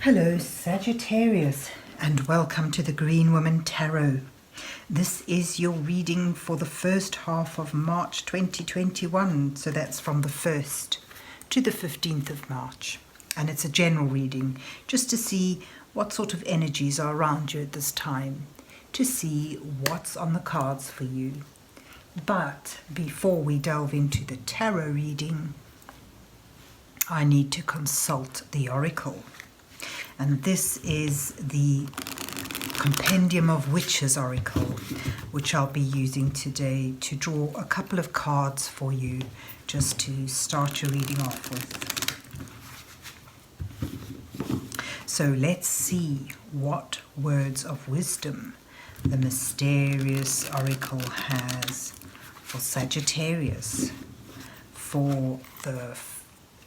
Hello Sagittarius, and welcome to the Green Woman Tarot. This is your reading for the first half of March 2021, so that's from the 1st to the 15th of March. And it's a general reading, just to see what sort of energies are around you at this time, to see what's on the cards for you. But before we delve into the tarot reading, I need to consult the oracle. And this is the Compendium of Witches Oracle, which I'll be using today to draw a couple of cards for you, just to start your reading off with. So let's see what words of wisdom the mysterious oracle has for Sagittarius for the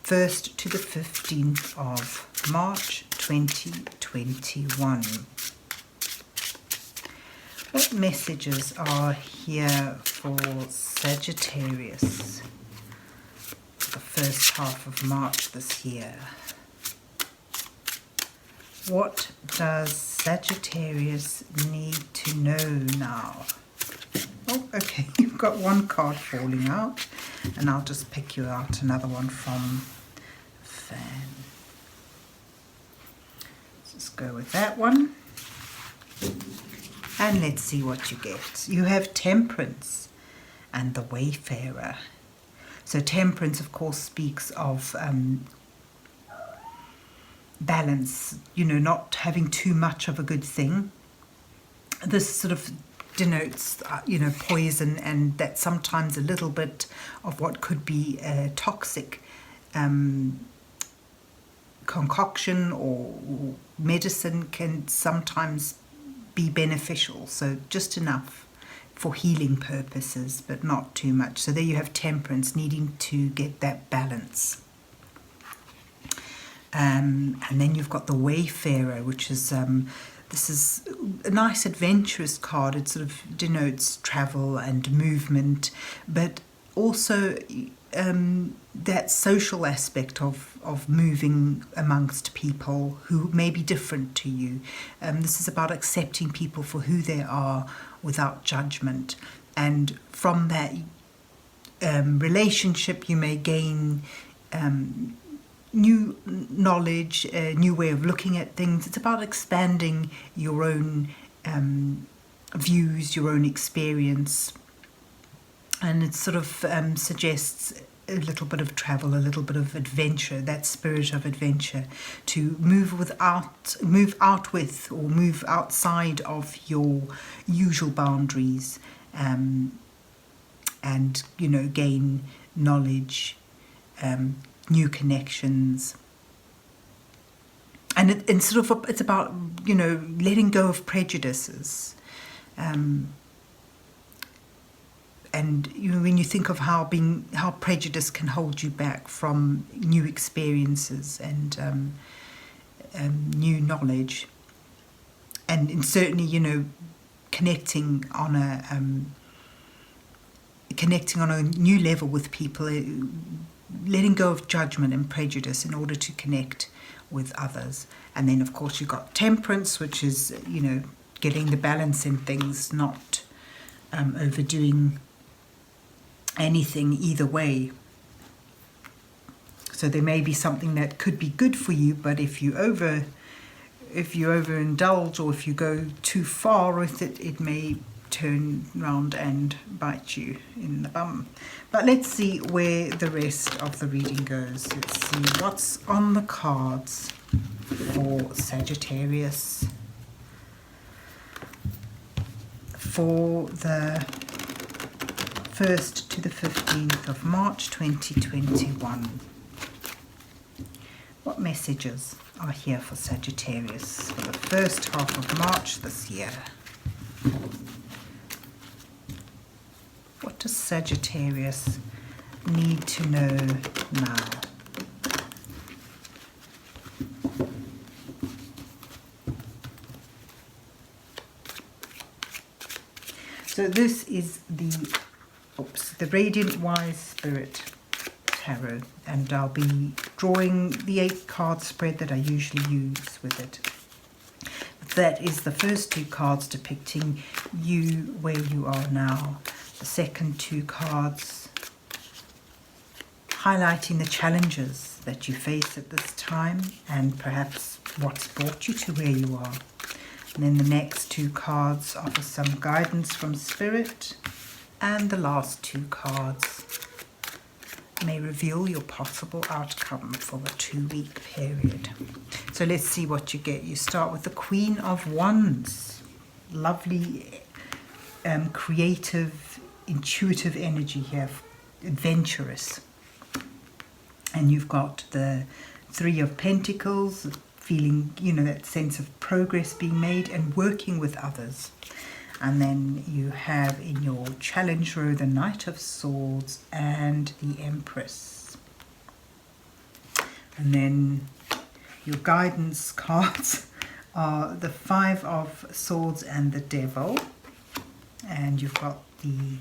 1st to the 15th of March 2021. What messages are here for Sagittarius for the first half of March this year? What does Sagittarius need to know now? Oh, okay, you've got one card falling out, and I'll just pick you out another one from Fan. Let's go with that one. And let's see what you get. You have Temperance and the Wayfarer. So Temperance, of course, speaks of balance, not having too much of a good thing. This sort of denotes, poison, and that sometimes a little bit of what could be a toxic concoction or medicine can sometimes be beneficial. So just enough for healing purposes, but not too much. So there you have Temperance, needing to get that balance. And then you've got the Wayfarer, which is this is a nice adventurous card. It sort of denotes travel and movement, but also that social aspect of moving amongst people who may be different to you. This is about accepting people for who they are without judgment. And from that relationship, you may gain new knowledge, a new way of looking at things. It's about expanding your own views, your own experience. And it sort of suggests a little bit of travel, a little bit of adventure, that spirit of adventure, to move out with, or move outside of your usual boundaries, and gain knowledge, new connections. And it's about letting go of prejudices. And when you think of how prejudice can hold you back from new experiences and new knowledge, and certainly connecting on a new level with people, letting go of judgment and prejudice in order to connect with others. And then of course you've got Temperance, which is getting the balance in things, not overdoing anything either way. So there may be something that could be good for you, but if you overindulge, or if you go too far with it, it may turn round and bite you in the bum. But let's see where the rest of the reading goes. Let's see what's on the cards for Sagittarius for the 1st to the 15th of March 2021. What messages are here for Sagittarius for the first half of March this year? What does Sagittarius need to know now? So this is the Radiant Wise Spirit Tarot, and I'll be drawing the 8 card spread that I usually use with it. That is the first 2 cards depicting you where you are now. The second 2 cards highlighting the challenges that you face at this time and perhaps what's brought you to where you are. And then the next 2 cards offer some guidance from Spirit, and the last 2 cards may reveal your possible outcome for the 2-week period. So let's see what you get. You start with the Queen of Wands. Lovely, creative, intuitive energy here, adventurous. And you've got the 3 of Pentacles, feeling, you know, that sense of progress being made and working with others. And then you have in your challenge row the Knight of Swords and the Empress. And then your guidance cards are the 5 of Swords and the Devil. And you've got the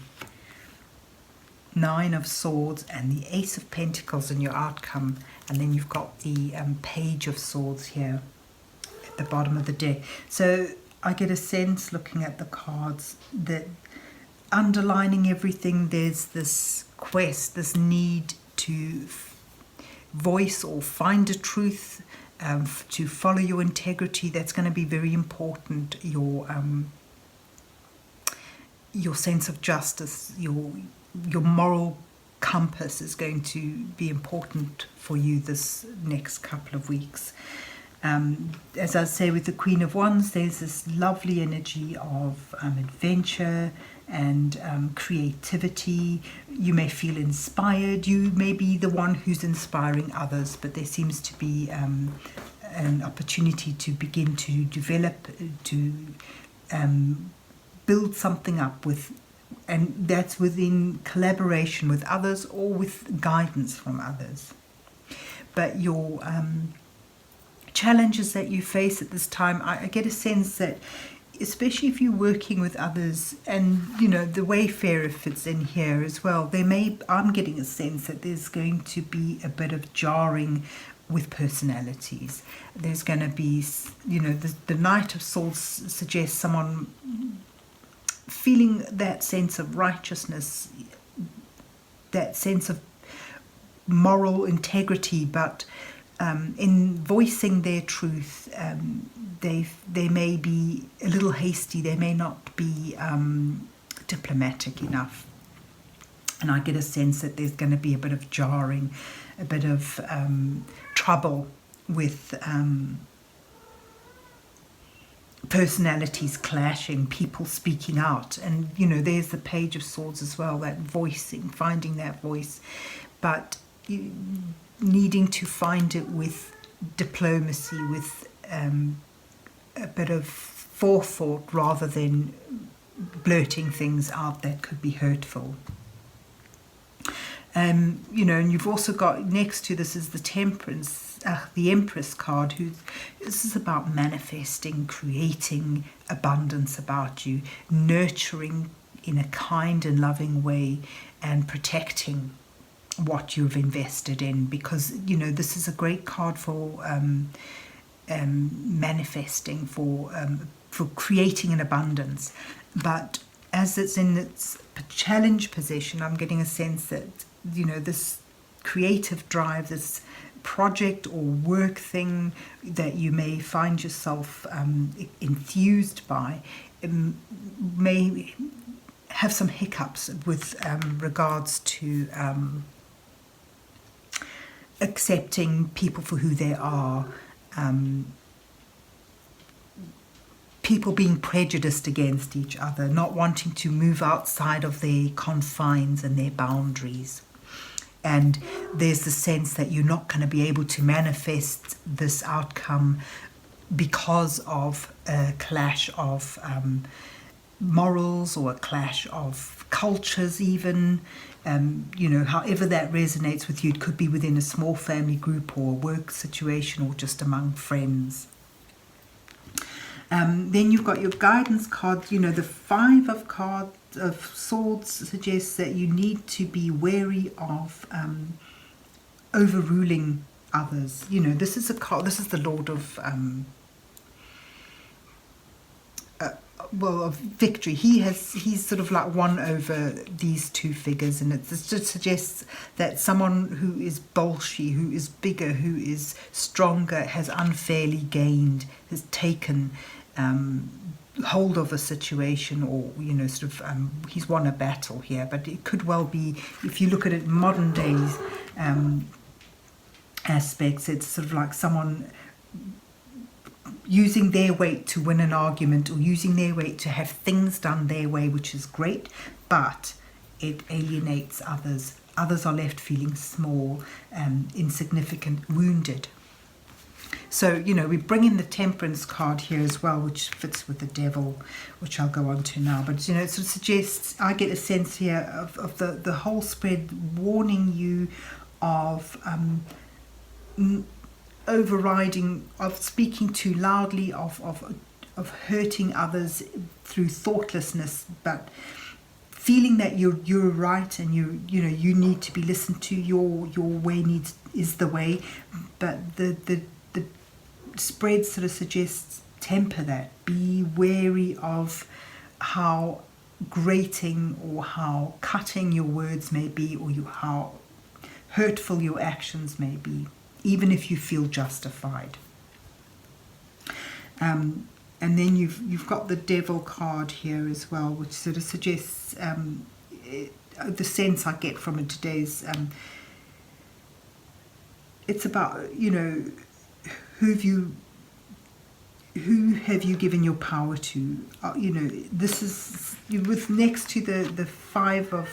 9 of Swords and the Ace of Pentacles in your outcome. And then you've got the Page of Swords here at the bottom of the deck. So I get a sense looking at the cards that underlining everything, there's this quest, this need to voice or find a truth, to follow your integrity. That's going to be very important. Your sense of justice, your moral compass is going to be important for you this next couple of weeks. As I say, with the Queen of Wands, there's this lovely energy of adventure and creativity. You may feel inspired. You may be the one who's inspiring others, but there seems to be an opportunity to begin to develop, to build something up with, and that's within collaboration with others or with guidance from others. But your challenges that you face at this time, I get a sense that, especially if you're working with others, and you know the Wayfarer fits in here as well, I'm getting a sense that there's going to be a bit of jarring with personalities. There's going to be, you know, the Knight of Swords suggests someone feeling that sense of righteousness, that sense of moral integrity, but in voicing their truth, they may be a little hasty, they may not be diplomatic enough. And I get a sense that there's going to be a bit of jarring, a bit of trouble with personalities clashing, people speaking out. And, you know, there's the Page of Swords as well, that voicing, finding that voice. But needing to find it with diplomacy, with a bit of forethought, rather than blurting things out that could be hurtful. You know, and you've also got next to this is the Temperance, the Empress card. This is about manifesting, creating abundance about you, nurturing in a kind and loving way, and protecting what you've invested in, because you know this is a great card for manifesting, for creating an abundance. But as it's in its challenge position, I'm getting a sense that, you know, this creative drive, this project or work thing that you may find yourself enthused by, may have some hiccups with regards to accepting people for who they are, people being prejudiced against each other, not wanting to move outside of their confines and their boundaries. And there's the sense that you're not going to be able to manifest this outcome because of a clash of morals, or a clash of cultures even. You know, however that resonates with you. It could be within a small family group or a work situation, or just among friends. Then you've got your guidance card. You know, the 5 of Swords suggests that you need to be wary of overruling others. You know, this is the Lord of of victory. He's sort of like won over these two figures, and it just suggests that someone who is bolshy, who is bigger, who is stronger, has unfairly gained, has taken hold of a situation, or he's won a battle here. But it could well be, if you look at it modern days aspects, it's sort of like someone using their weight to win an argument, or using their weight to have things done their way, which is great, but it alienates others. Others are left feeling small, insignificant, wounded. So, we bring in the Temperance card here as well, which fits with the Devil, which I'll go on to now. But, it sort of suggests, I get a sense here of the whole spread warning you of overriding, of speaking too loudly, of hurting others through thoughtlessness, but feeling that you're right, and you need to be listened to. Your way is the way, but the spread sort of suggests temper that. Be wary of how grating or how cutting your words may be, or how hurtful your actions may be, even if you feel justified. And then you've got the Devil card here as well, which sort of suggests the sense I get from it today is it's about who have you given your power to? This is with next to the Five of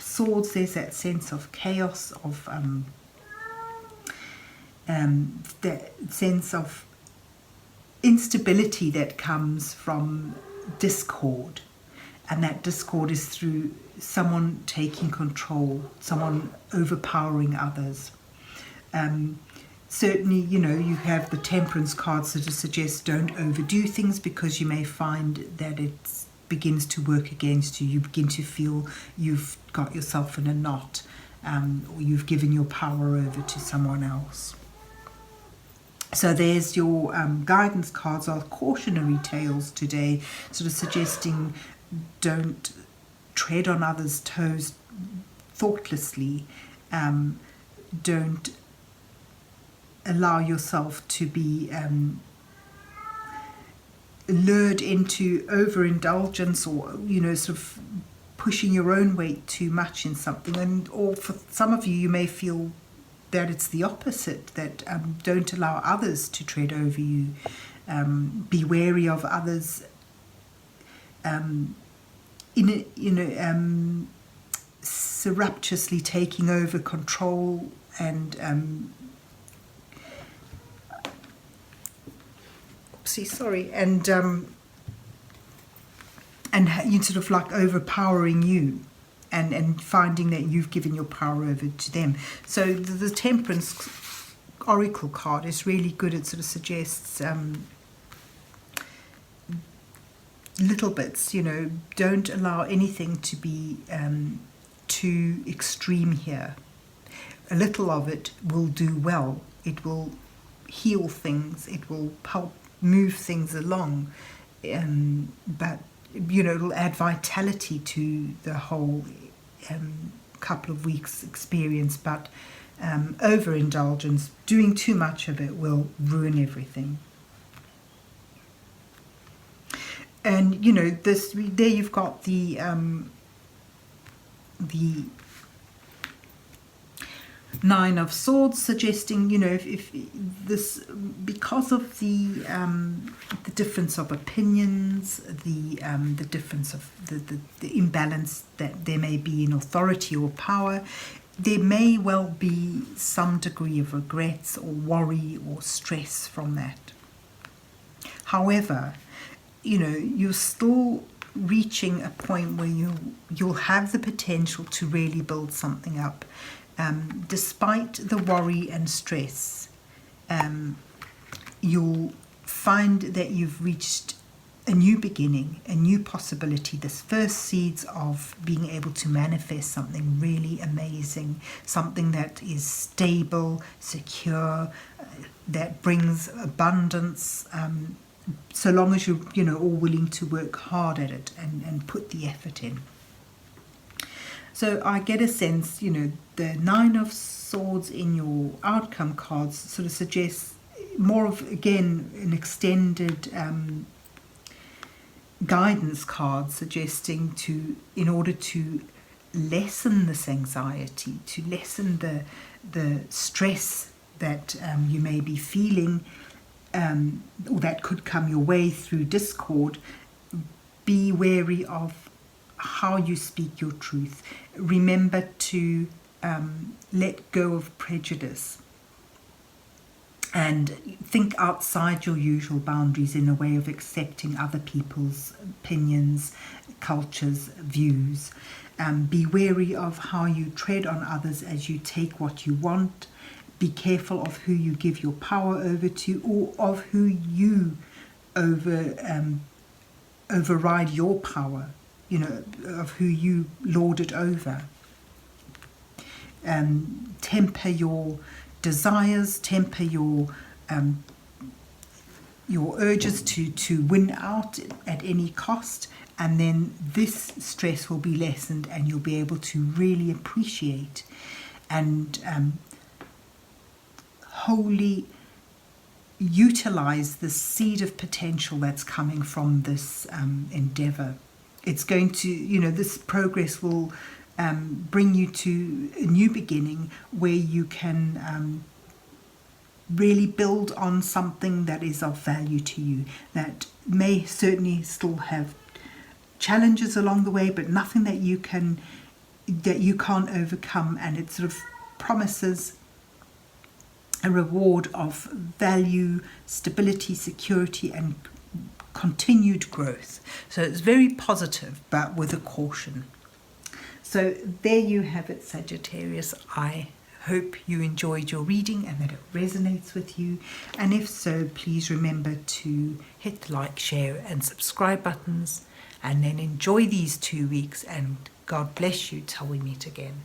Swords. There's that sense of chaos, of that sense of instability that comes from discord, and that discord is through someone taking control, someone overpowering others. Certainly, you have the Temperance card sort of suggests don't overdo things, because you may find that it begins to work against you. You begin to feel you've got yourself in a knot, or you've given your power over to someone else. So there's your guidance cards are cautionary tales today, sort of suggesting don't tread on others' toes thoughtlessly. Don't allow yourself to be lured into overindulgence, or sort of pushing your own weight too much in something. Or for some of you, you may feel that it's the opposite, that don't allow others to tread over you. Be wary of others surreptitiously taking over control, and you sort of like overpowering you, and finding that you've given your power over to them. So the Temperance Oracle card is really good. It sort of suggests little bits, don't allow anything to be too extreme here. A little of it will do well. It will heal things. It will help move things along. But it'll add vitality to the whole couple of weeks experience. But overindulgence, doing too much of it, will ruin everything. And there you've got the Nine of Swords, suggesting if this, because of the difference of opinions, the difference of the imbalance that there may be in authority or power, there may well be some degree of regrets or worry or stress from that. However, you're still reaching a point where you'll have the potential to really build something up. Despite the worry and stress, you'll find that you've reached a new beginning, a new possibility, this first seeds of being able to manifest something really amazing, something that is stable, secure, that brings abundance, so long as you're all willing to work hard at it and put the effort in. So I get a sense, the Nine of Swords in your outcome cards sort of suggests more of, again, an extended guidance card, suggesting in order to lessen this anxiety, to lessen the stress that you may be feeling, or that could come your way through discord, be wary of how you speak your truth. Remember to let go of prejudice and think outside your usual boundaries in a way of accepting other people's opinions, cultures, views. Be wary of how you tread on others as you take what you want. Be careful of who you give your power over to, or of who you override your power, of who you lord it over. Temper your desires, temper your urges to win out at any cost, and then this stress will be lessened and you'll be able to really appreciate and wholly utilize the seed of potential that's coming from this endeavor. It's going to, this progress will bring you to a new beginning where you can really build on something that is of value to you, that may certainly still have challenges along the way, but nothing that you can't overcome, and it sort of promises a reward of value, stability, security, and continued growth. So it's very positive, but with a caution. So there you have it, Sagittarius. I hope you enjoyed your reading and that it resonates with you. And if so, please remember to hit the like, share and subscribe buttons, and then enjoy these 2 weeks, and God bless you till we meet again.